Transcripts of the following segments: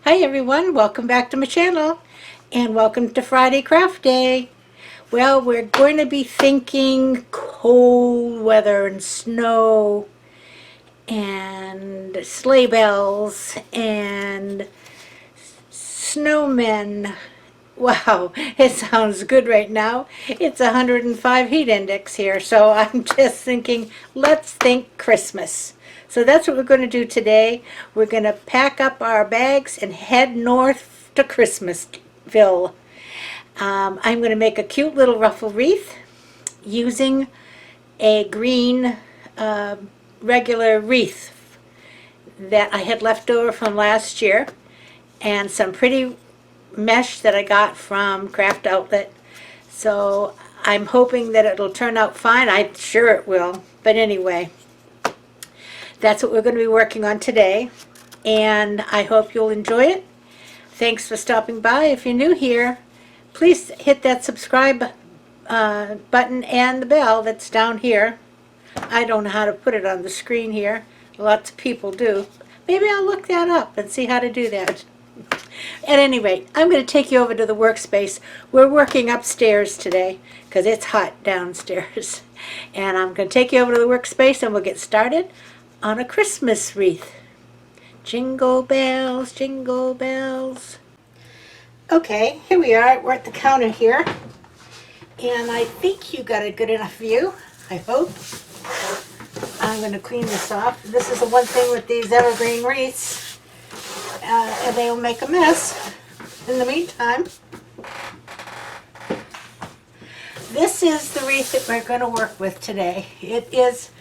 Hi everyone, welcome back to my channel and welcome to Friday Craft Day. Well, we're going to be thinking cold weather and snow and sleigh bells and snowmen. Wow, it sounds good right now. It's 105 heat index here, so I'm just thinking, let's think Christmas. So that's what we're going to do today. We're going to pack up our bags and head north to Christmasville. I'm going to make a cute little ruffle wreath using a green regular wreath that I had left over from last year and some pretty mesh that I got from Craft Outlet. So I'm hoping that it'll turn out fine. I'm sure it will. But anyway, that's what we're going to be working on today. And I hope you'll enjoy it. Thanks for stopping by. If you're new here, please hit that subscribe button and the bell that's down here. I don't know how to put it on the screen here. Lots of people do. Maybe I'll look that up and see how to do that. At any rate, I'm going to take you over to the workspace. We're working upstairs today because it's hot downstairs. And I'm going to take you over to the workspace and we'll get started on a Christmas wreath. Jingle bells, jingle bells. Okay, here we are. We're at the counter here. And I think you got a good enough view, I hope. I'm going to clean this off. This is the one thing with these evergreen wreaths. And they will make a mess. In the meantime, this is the wreath that we're going to work with today. It is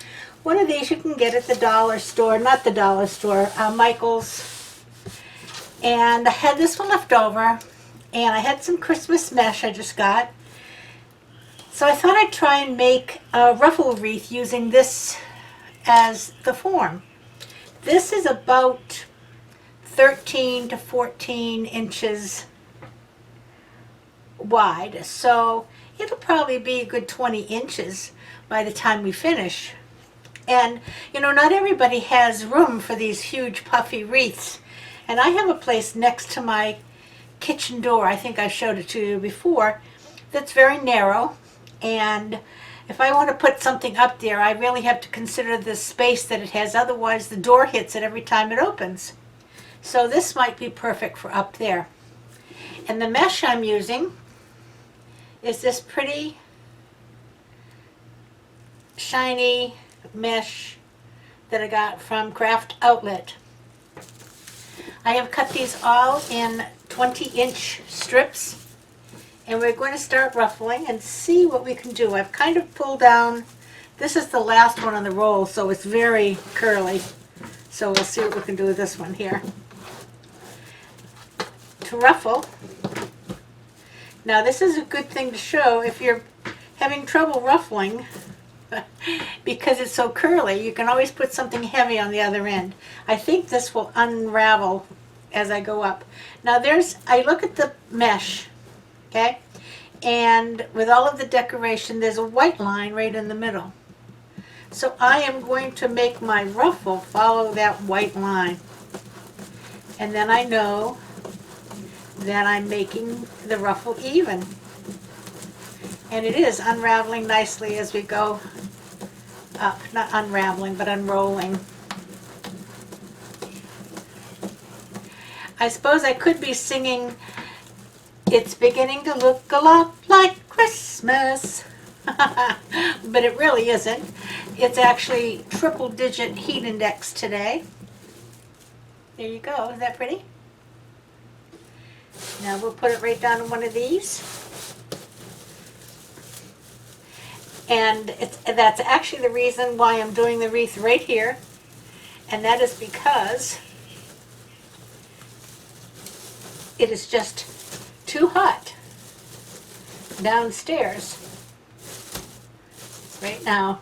one of these you can get at the dollar store, not the dollar store, Michael's. And I had this one left over, and I had some Christmas mesh I just got. So I thought I'd try and make a ruffle wreath using this as the form. This is about 13 to 14 inches wide, so it'll probably be a good 20 inches by the time we finish. And you know, not everybody has room for these huge puffy wreaths, and I have a place next to my kitchen door, I think I showed it to you before, that's very narrow, and if I want to put something up there, I really have to consider the space that it has, otherwise the door hits it every time it opens. So this might be perfect for up there. And the mesh I'm using is this pretty shiny mesh that I got from Craft Outlet. I have cut these all in 20-inch strips, and we're going to start ruffling and see what we can do. I've kind of pulled down, this is the last one on the roll, so it's very curly. So we'll see what we can do with this one here. To ruffle. Now this is a good thing to show if you're having trouble ruffling because it's so curly. You can always put something heavy on the other end. I think this will unravel as I go up. Now I look at the mesh, okay, and with all of the decoration there's a white line right in the middle. So I am going to make my ruffle follow that white line, and then I know that I'm making the ruffle even. And it is unraveling nicely as we go up. Not unraveling, but unrolling. I suppose I could be singing, "It's beginning to look a lot like Christmas." But it really isn't. It's actually triple-digit heat index today. There you go. Is that pretty? Now we'll put it right down on one of these. And that's actually the reason why I'm doing the wreath right here. And that is because it is just too hot downstairs right now.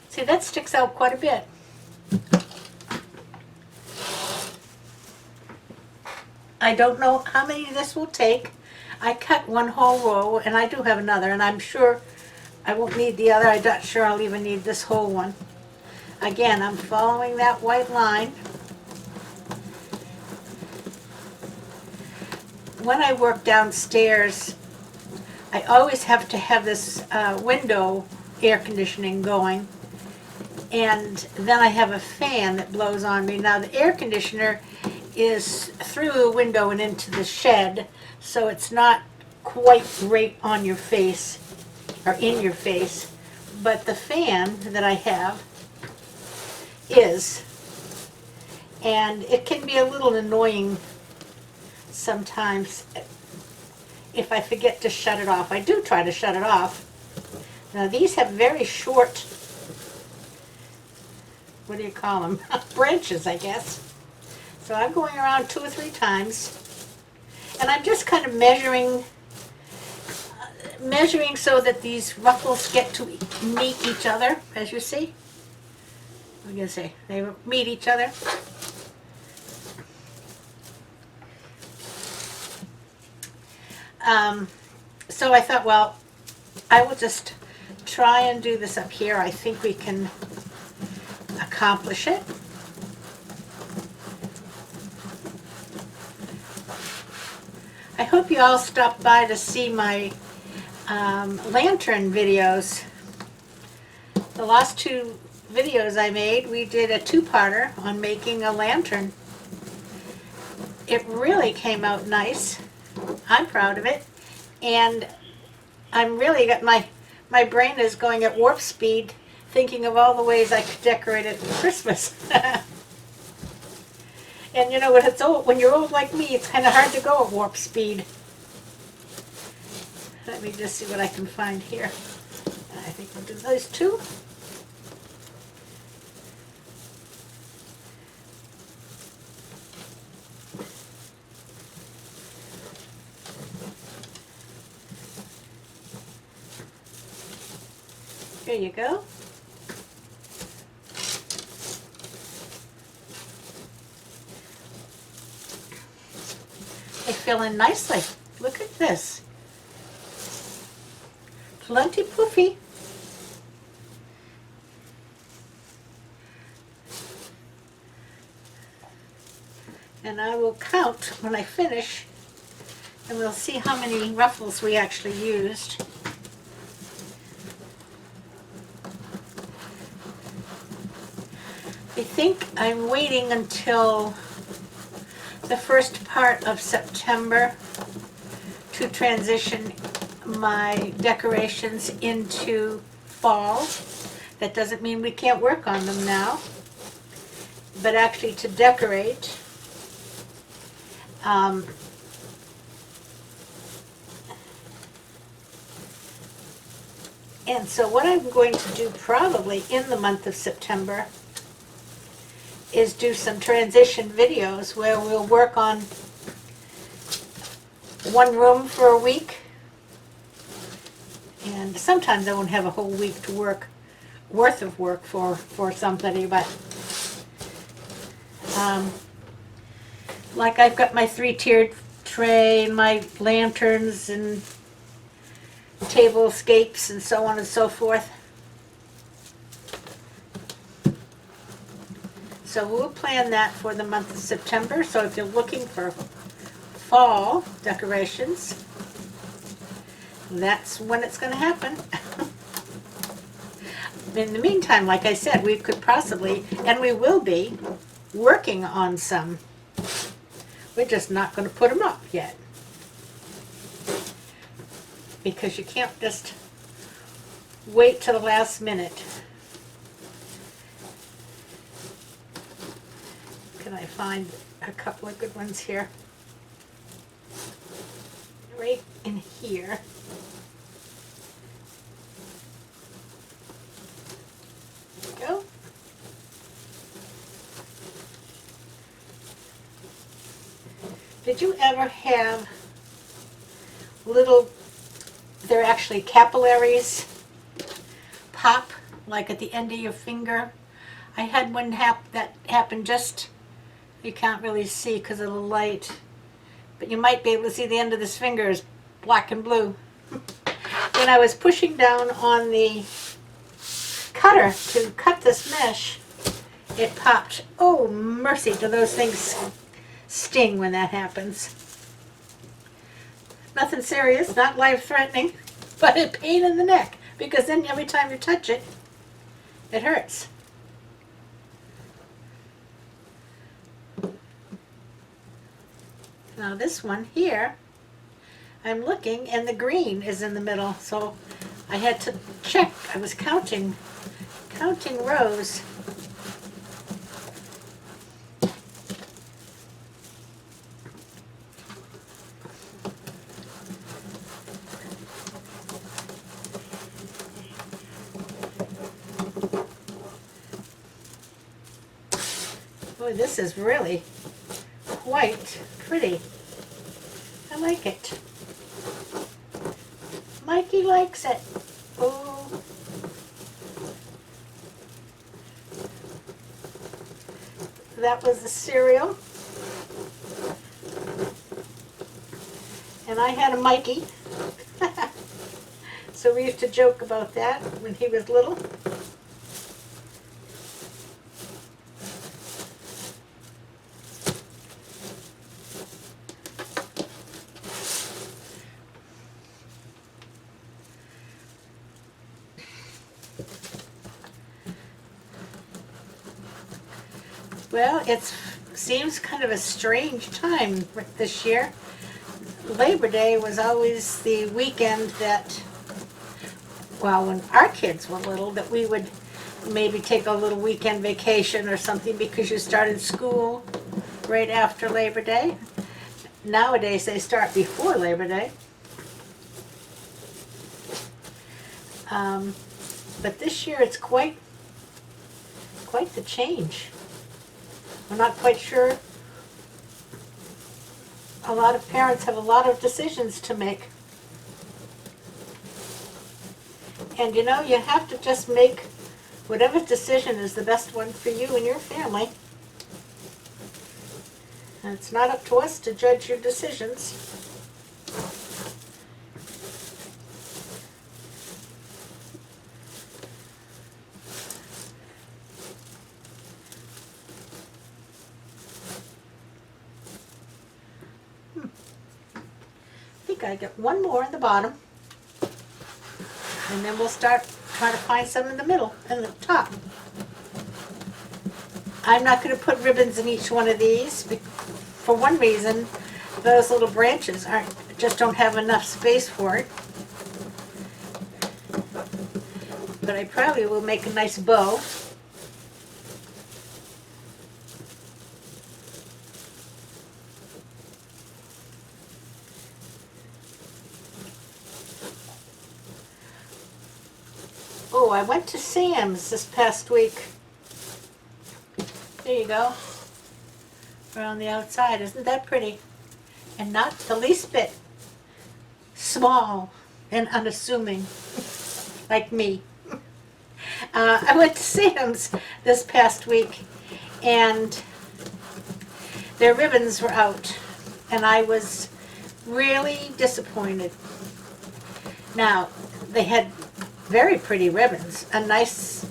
See, that sticks out quite a bit. I don't know how many this will take. I cut one whole row, and I do have another, and I'm sure I won't need the other. I'm not sure I'll even need this whole one. Again, I'm following that white line. when I work downstairs, I always have to have this window air conditioning going, and then I have a fan that blows on me. Now the air conditioner is through the window and into the shed, so it's not quite right on your face or in your face, but the fan that I have is, and it can be a little annoying sometimes if I forget to shut it off. I do try to shut it off. Now these have very short, what do you call them, branches, I guess. So I'm going around 2 or 3 times, and I'm just kind of measuring so that these ruffles get to meet each other, as you see. I'm going to say they meet each other. So I thought, well, I will just try and do this up here. I think we can accomplish it. I hope you all stopped by to see my lantern videos. The last 2 videos I made, we did a 2-parter on making a lantern. It really came out nice. I'm proud of it, and I'm really got my brain is going at warp speed thinking of all the ways I could decorate it for Christmas. And you know, when you're old like me, it's kind of hard to go at warp speed. Let me just see what I can find here. I think we'll do those 2. There you go. They fill in nicely. Look at this. Plenty poofy. And I will count when I finish, and we'll see how many ruffles we actually used. I think I'm waiting until the first part of September to transition my decorations into fall. That doesn't mean we can't work on them now, but actually to decorate. And so what I'm going to do probably in the month of September is do some transition videos where we'll work on one room for a week, and sometimes I won't have a whole week to worth of work for somebody, but like I've got my 3-tiered tray and my lanterns and tablescapes and so on and so forth. So we'll plan that for the month of September. So if you're looking for fall decorations, that's when it's going to happen. In the meantime, like I said, we could possibly, and we will be, working on some. We're just not going to put them up yet, because you can't just wait till the last minute. Can I find a couple of good ones here? Right in here. There we go. Did you ever have little, they're actually capillaries, pop like at the end of your finger? I had one that happened just, you can't really see because of the light, but you might be able to see the end of this finger is black and blue. When I was pushing down on the cutter to cut this mesh, it popped. Oh, mercy, do those things sting when that happens. Nothing serious, not life-threatening, but a pain in the neck, because then every time you touch it, it hurts. Now this one here, I'm looking and the green is in the middle, so I had to check. I was counting rows. Boy, this is really quite pretty. I like it. Mikey likes it. Oh. That was the cereal. And I had a Mikey. So we used to joke about that when he was little. Well, it seems kind of a strange time this year. Labor Day was always the weekend that, well, when our kids were little, that we would maybe take a little weekend vacation or something because you started school right after Labor Day. Nowadays they start before Labor Day. But this year it's quite the change. I'm not quite sure. A lot of parents have a lot of decisions to make. And you know, you have to just make whatever decision is the best one for you and your family. And it's not up to us to judge your decisions. I think I get one more in the bottom, and then we'll start trying to find some in the middle and the top. I'm not going to put ribbons in each one of these for one reason. Those little branches just don't have enough space for it. But I probably will make a nice bow. Oh, I went to Sam's this past week. There you go. Around the outside. Isn't that pretty? And not the least bit small and unassuming, like me. I went to Sam's this past week, and their ribbons were out, and I was really disappointed. Now, they had very pretty ribbons, a nice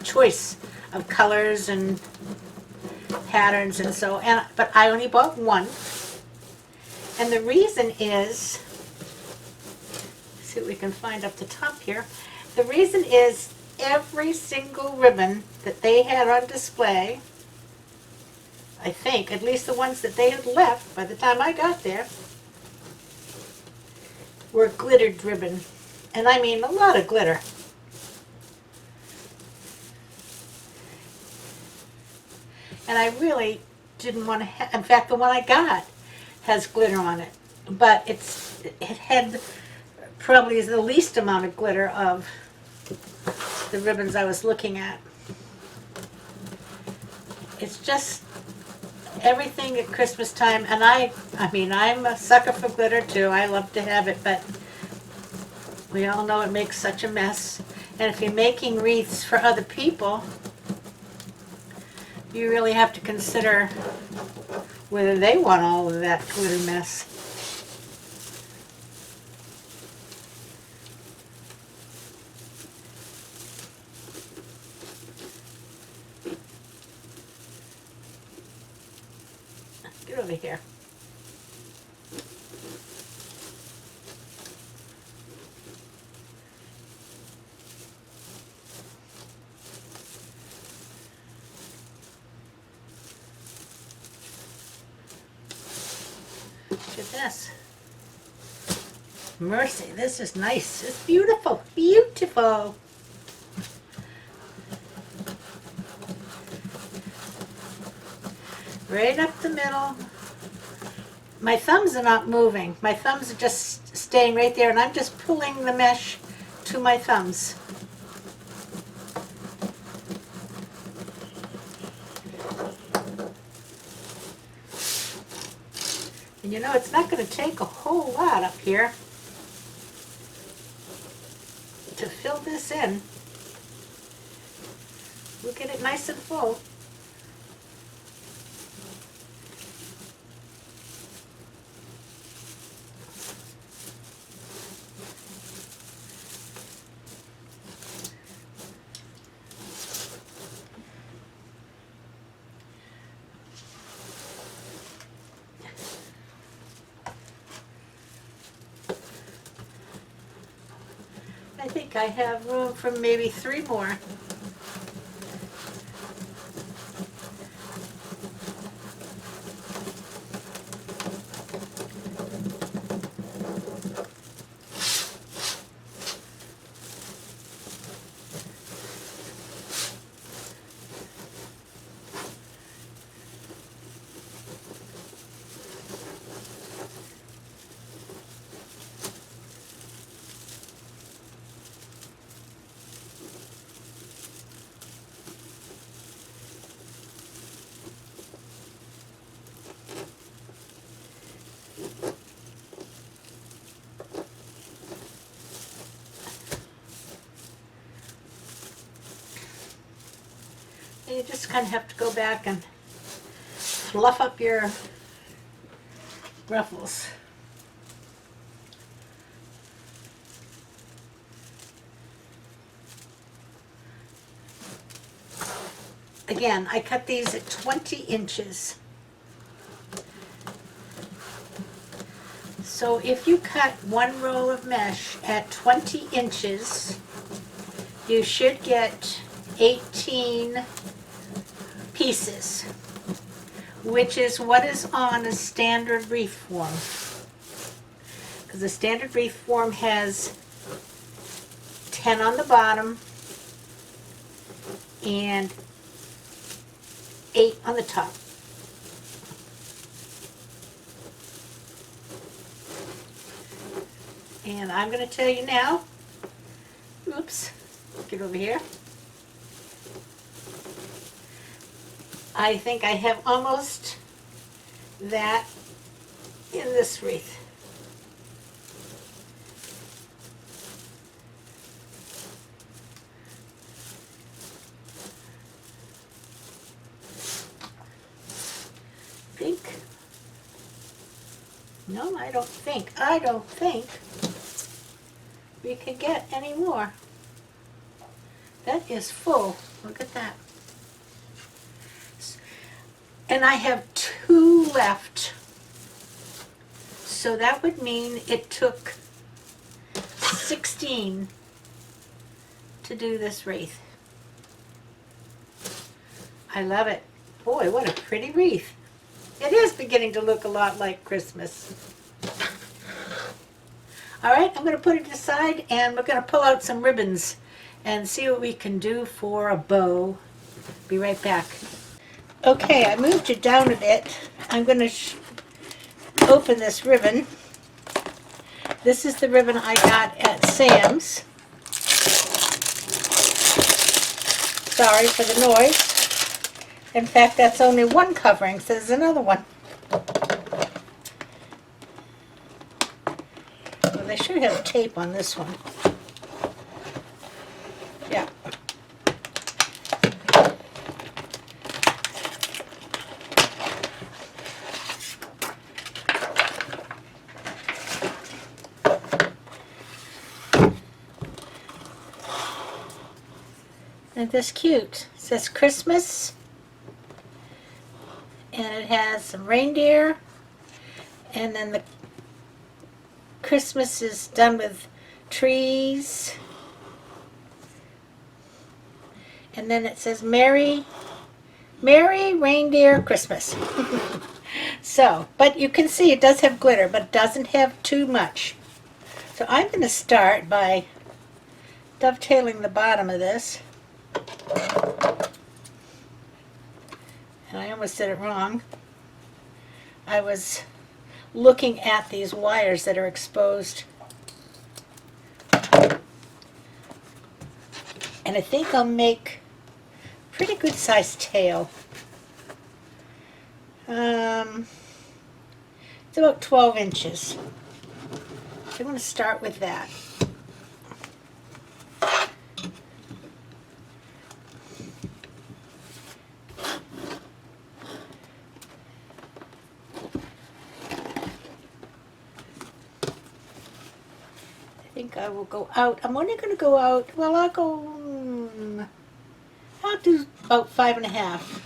choice of colors and patterns and so, but I only bought one. And the reason is, let's see what we can find up the top here. The reason is every single ribbon that they had on display, I think, at least the ones that they had left by the time I got there, were glittered ribbon. And I mean a lot of glitter. And I really didn't want to in fact, the one I got has glitter on it. But it had probably the least amount of glitter of the ribbons I was looking at. It's just everything at Christmas time, and I mean, I'm a sucker for glitter too. I love to have it, but we all know it makes such a mess. And if you're making wreaths for other people, you really have to consider whether they want all of that glitter mess. Get over here. at this. Mercy, this is nice. It's beautiful, beautiful. Right up the middle. My thumbs are not moving. My thumbs are just staying right there, and I'm just pulling the mesh to my thumbs. And you know, it's not going to take a whole lot up here to fill this in. We'll get it nice and full. I think I have room for maybe 3 more. You just kind of have to go back and fluff up your ruffles. Again, I cut these at 20 inches. So if you cut 1 roll of mesh at 20 inches, you should get 18 pieces, which is what is on a standard wreath form. Because the standard wreath form has 10 on the bottom and 8 on the top. And I'm going to tell you now, oops, get over here. I think I have almost that in this wreath. Think? No, I don't think. I don't think we can get any more. That is full. Look at that. And I have 2 left. So that would mean it took 16 to do this wreath. I love it. Boy, what a pretty wreath. It is beginning to look a lot like Christmas. All right, I'm going to put it aside and we're going to pull out some ribbons and see what we can do for a bow. Be right back. Okay, I moved it down a bit. I'm going to open this ribbon. This is the ribbon I got at Sam's. Sorry for the noise. In fact, that's only 1 covering, so there's another one. Well, they should have tape on this one. Yeah. Isn't this cute? It says Christmas, and it has some reindeer, and then the Christmas is done with trees, and then it says Merry Reindeer Christmas. So, but you can see it does have glitter, but it doesn't have too much. So I'm going to start by dovetailing the bottom of this. And I almost did it wrong. I was looking at these wires that are exposed. And I think I'll make a pretty good sized tail. It's about 12 inches. I'm going to start with that. I think I will go out. I'm only going to go out, well, I'll do about 5.5.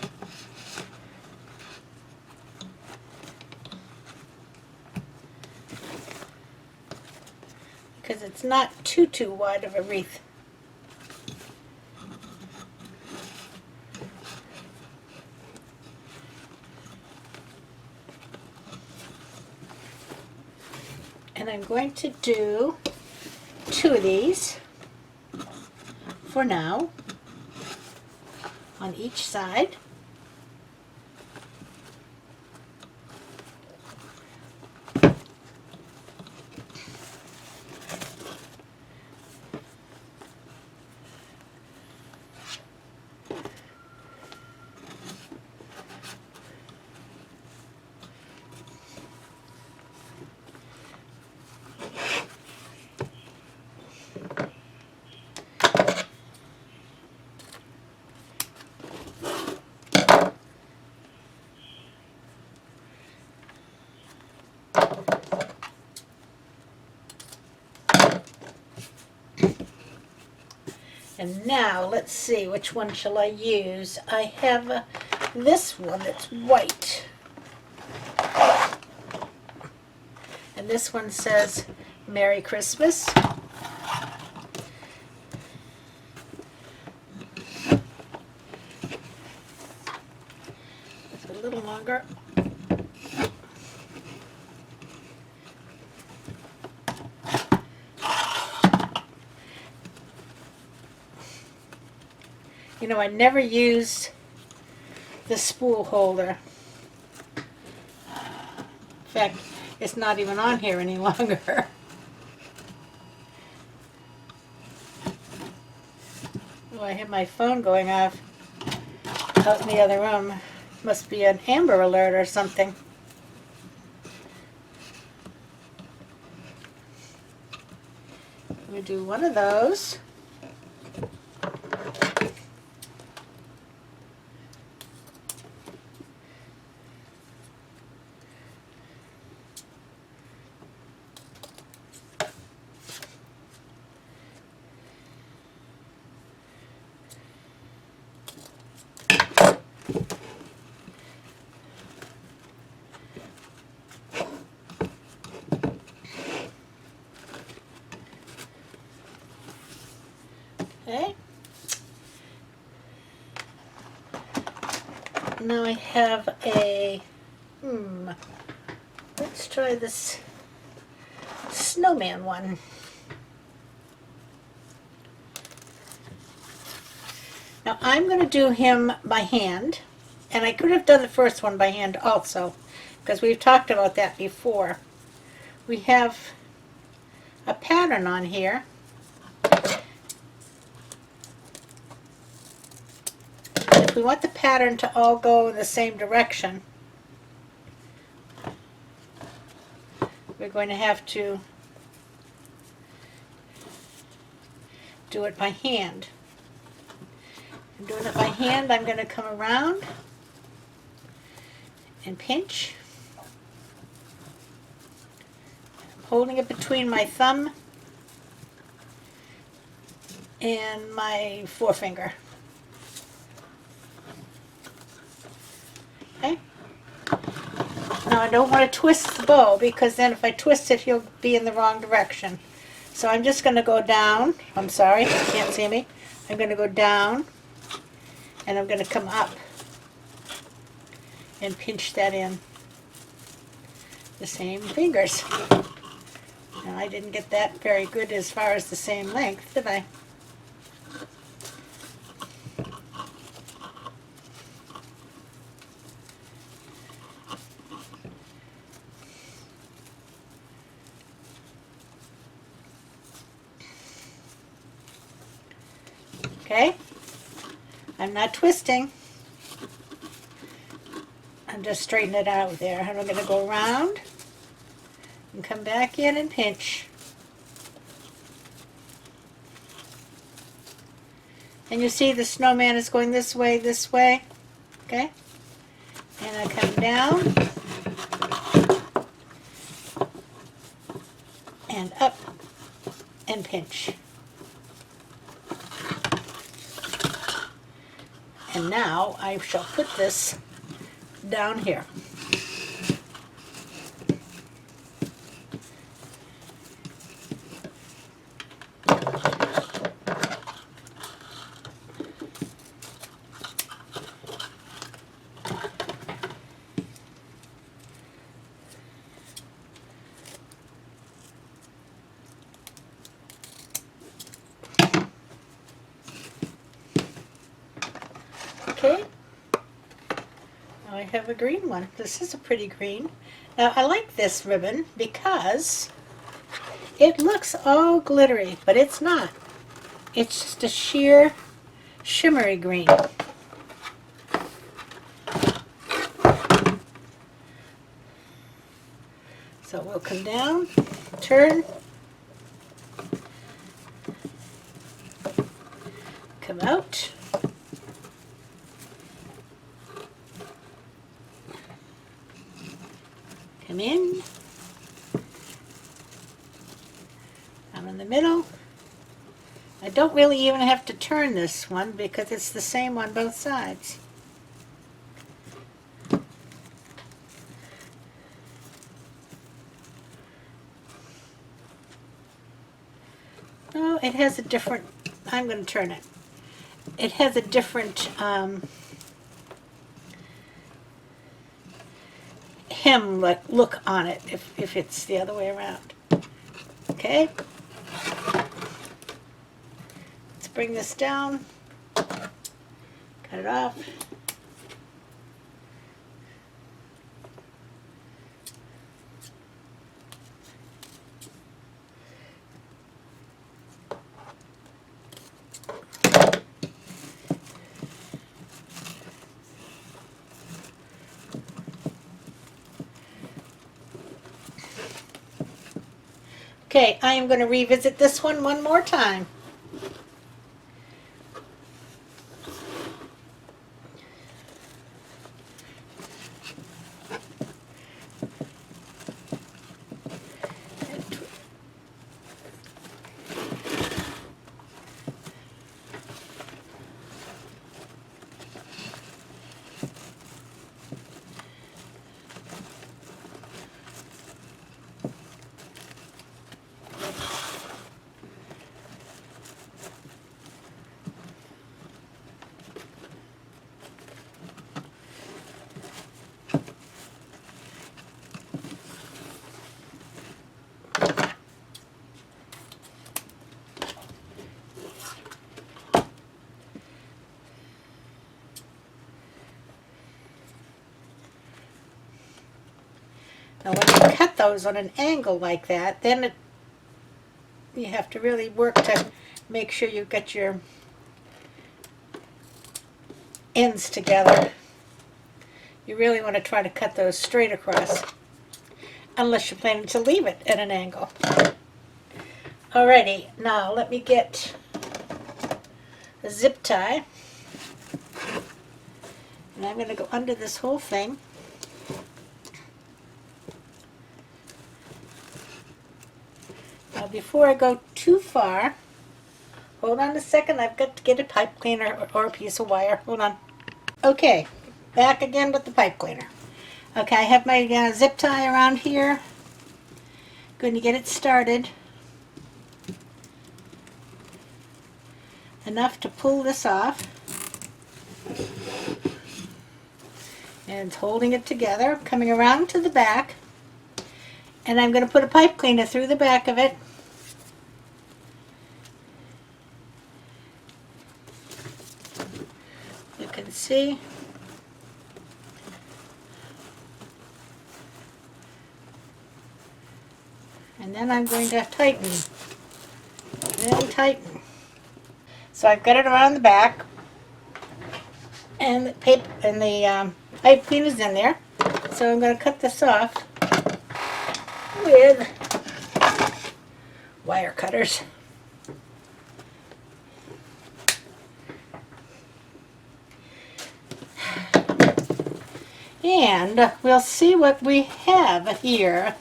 Because it's not too wide of a wreath. And I'm going to do 2 of these for now on each side. And now let's see, which one shall I use? I have this one that's white. And this one says Merry Christmas. It's a little longer. You know, I never used the spool holder. In fact, it's not even on here any longer. Oh, I have my phone going off out in the other room. Must be an Amber Alert or something. We do one of those. Okay. Now I have a, let's try this snowman one. Now I'm going to do him by hand, and I could have done the first one by hand also, because we've talked about that before. We have a pattern on here. If we want the pattern to all go in the same direction, we're going to have to do it by hand. I'm doing it by hand. I'm going to come around and pinch. I'm holding it between my thumb and my forefinger. Okay. Now I don't want to twist the bow, because then if I twist it, he'll be in the wrong direction. So I'm just going to go down. I'm sorry, you can't see me. I'm going to go down, and I'm going to come up and pinch that in. the same fingers. Now, I didn't get that very good as far as the same length, did I? Okay, I'm not twisting. I'm just straightening it out there. And I'm going to go around and come back in and pinch. And you see the snowman is going this way, okay? And I come down and up and pinch. And now I shall put this down here. Okay, now I have a green one. This is a pretty green. Now I like this ribbon because it looks all glittery, but it's not. It's just a sheer shimmery green. So we'll come down, turn, come out, come in, I'm in the middle. I don't really even have to turn this one because it's the same on both sides. Oh, it has a different, I'm going to turn it. It has a different hem look on it if it's the other way around. Okay. Let's bring this down. Cut it off. Okay, I am going to revisit this one more time. Now when you cut those on an angle like that, then you have to really work to make sure you get your ends together. You really want to try to cut those straight across, unless you're planning to leave it at an angle. Alrighty, now let me get a zip tie, and I'm going to go under this whole thing. Now before I go too far, hold on a second, I've got to get a pipe cleaner or a piece of wire. Hold on. Okay, back again with the pipe cleaner. Okay, I have my zip tie around here. Going to get it started. Enough to pull this off. And it's holding it together, coming around to the back. And I'm going to put a pipe cleaner through the back of it. You can see. And then I'm going to tighten. Really tighten. So I've got it around the back. And the pipe cleaner's in there. So I'm going to cut this off with wire cutters. And we'll see what we have here.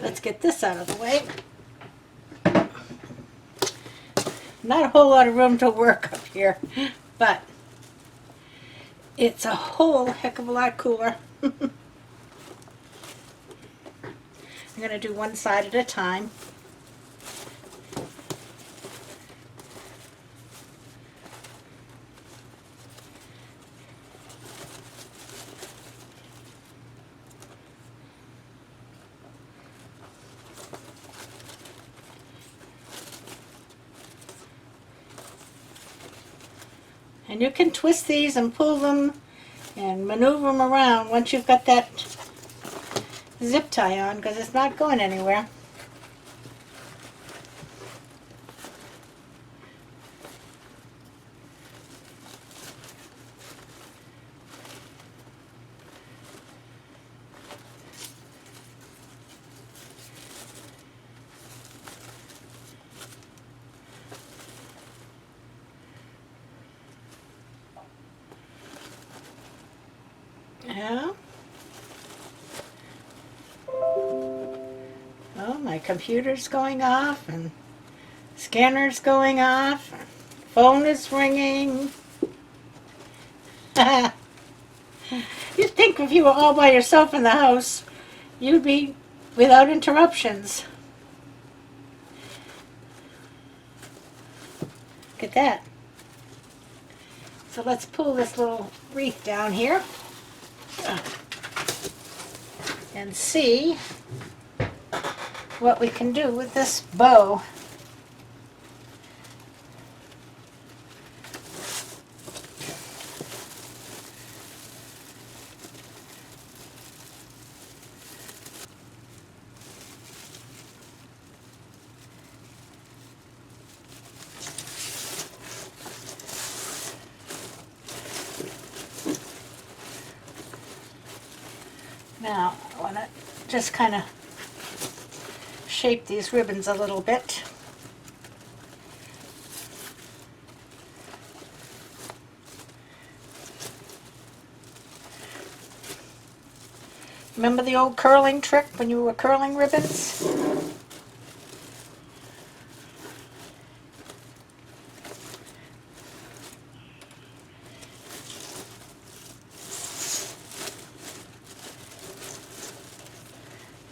Let's get this out of the way. Not a whole lot of room to work up here, but it's a whole heck of a lot cooler. I'm going to do one side at a time. And you can twist these and pull them and maneuver them around once you've got that zip tie on, because it's not going anywhere. Yeah. Oh, my computer's going off and scanner's going off. Phone is ringing. You'd think if you were all by yourself in the house, you'd be without interruptions. Look at that. So let's pull this little wreath down here and see what we can do with this bow. Now, I want to just kind of shape these ribbons a little bit. Remember the old curling trick when you were curling ribbons?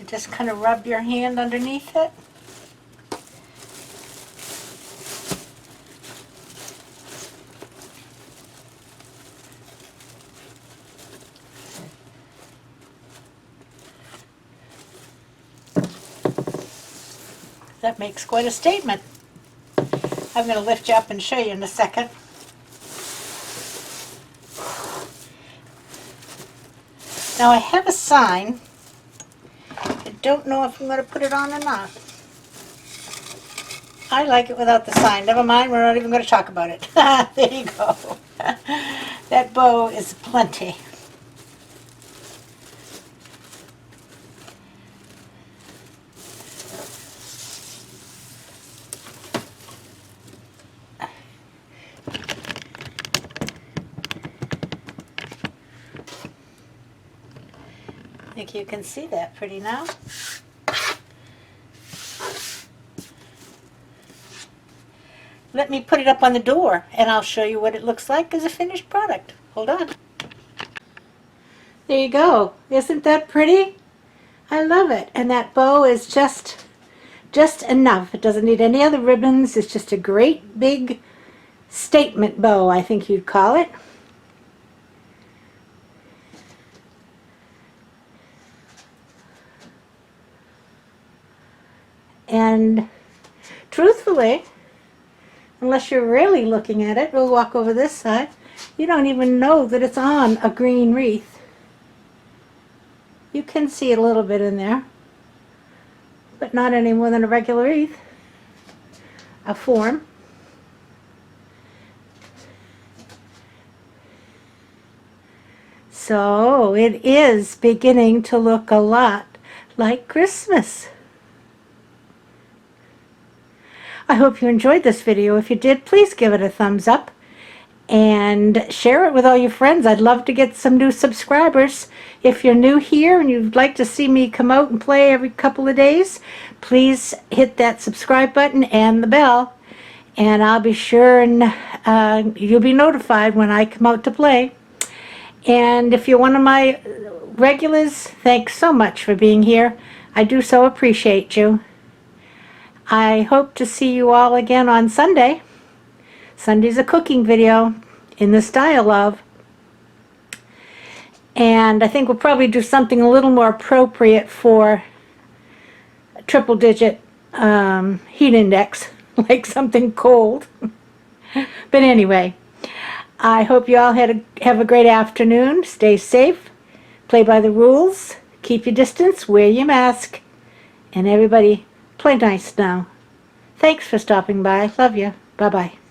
Just kind of rub your hand underneath it. That makes quite a statement. I'm going to lift you up and show you in a second. Now I have a sign. I don't know if I'm going to put it on or not. I like it without the sign. Never mind, we're not even going to talk about it. There you go. That bow is plenty. I think you can see that pretty now. Let me put it up on the door and I'll show you what it looks like as a finished product. Hold on. There you go. Isn't that pretty? I love it. And that bow is just enough. It doesn't need any other ribbons. It's just a great big statement bow, I think you'd call it. And truthfully, unless you're really looking at it, we'll walk over this side, you don't even know that it's on a green wreath. You can see it a little bit in there, but not any more than a regular wreath, a form. So it is beginning to look a lot like Christmas. I hope you enjoyed this video. If you did, please give it a thumbs up and share it with all your friends. I'd love to get some new subscribers. If you're new here and you'd like to see me come out and play every couple of days, please hit that subscribe button and the bell, and I'll be sure and you'll be notified when I come out to play. And if you're one of my regulars, thanks so much for being here. I do so appreciate you. I hope to see you all again on Sunday. Sunday's a cooking video in the style of. And I think we'll probably do something a little more appropriate for a triple digit heat index, like something cold. But anyway, I hope you all have a great afternoon. Stay safe, play by the rules, keep your distance, wear your mask, and everybody play nice now. Thanks for stopping by. Love you. Bye-bye.